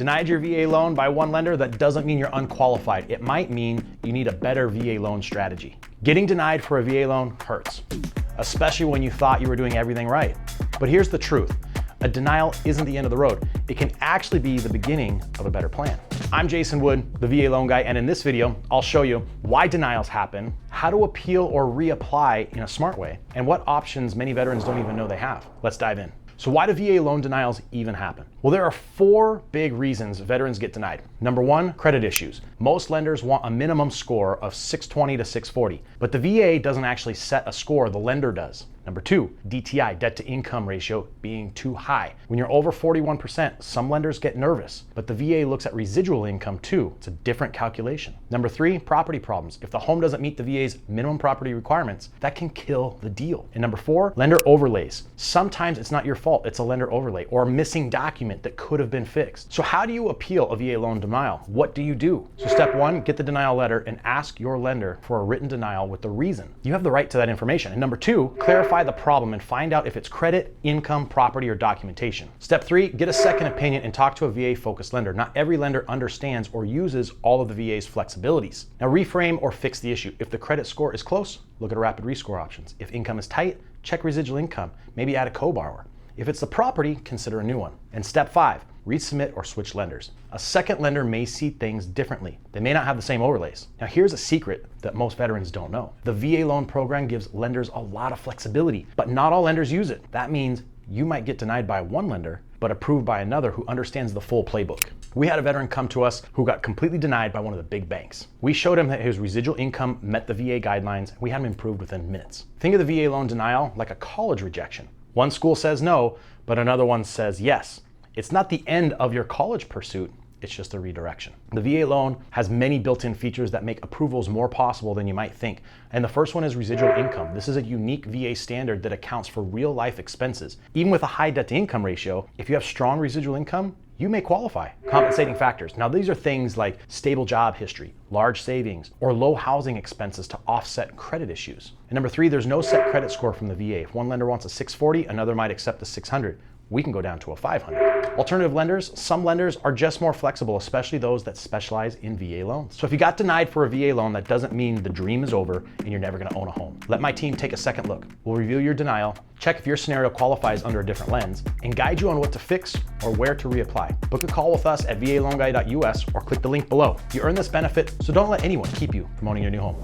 Denied your VA loan by one lender, that doesn't mean you're unqualified. It might mean you need a better VA loan strategy. Getting denied for a VA loan hurts, especially when you thought you were doing everything right. But here's the truth. A denial isn't the end of the road. It can actually be the beginning of a better plan. I'm Jason Wood, the VA loan guy, and in this video, I'll show you why denials happen, how to appeal or reapply in a smart way, and what options many veterans don't even know they have. Let's dive in. So why do VA loan denials even happen? Well, there are 4 big reasons veterans get denied. Number 1, credit issues. Most lenders want a minimum score of 620 to 640, but the VA doesn't actually set a score, the lender does. Number 2, DTI, debt to income ratio, being too high. When you're over 41%, some lenders get nervous, but the VA looks at residual income too. It's a different calculation. Number 3, property problems. If the home doesn't meet the VA's minimum property requirements, that can kill the deal. And number 4, lender overlays. Sometimes it's not your fault, it's a lender overlay or a missing document that could have been fixed. So how do you appeal a VA loan denial? What do you do? So step 1, get the denial letter and ask your lender for a written denial with the reason. You have the right to that information. And number 2, clarify the problem and find out if it's credit, income, property, or documentation. Step 3, get a second opinion and talk to a VA-focused lender. Not every lender understands or uses all of the VA's flexibilities. Now reframe or fix the issue. If the credit score is close, look at a rapid rescore options. If income is tight, check residual income. Maybe add a co-borrower. If it's the property, consider a new one. And step 5, resubmit or switch lenders. A second lender may see things differently. They may not have the same overlays. Now here's a secret that most veterans don't know. The VA loan program gives lenders a lot of flexibility, but not all lenders use it. That means you might get denied by one lender, but approved by another who understands the full playbook. We had a veteran come to us who got completely denied by one of the big banks. We showed him that his residual income met the VA guidelines. We had him improved within minutes. Think of the VA loan denial like a college rejection. One school says no, but another one says yes. It's not the end of your college pursuit, it's just a redirection. The VA loan has many built-in features that make approvals more possible than you might think. And the first one is residual income. This is a unique VA standard that accounts for real life expenses. Even with a high debt to income ratio, if you have strong residual income, you may qualify. Compensating factors. Now these are things like stable job history, large savings, or low housing expenses to offset credit issues. And number 3, there's no set credit score from the VA. If one lender wants a 640, another might accept a 600. We can go down to a 500. Alternative lenders, some lenders are just more flexible, especially those that specialize in VA loans. So if you got denied for a VA loan, that doesn't mean the dream is over and you're never gonna own a home. Let my team take a second look. We'll review your denial, check if your scenario qualifies under a different lens, and guide you on what to fix or where to reapply. Book a call with us at valoanguy.us or click the link below. You earn this benefit, so don't let anyone keep you from owning your new home.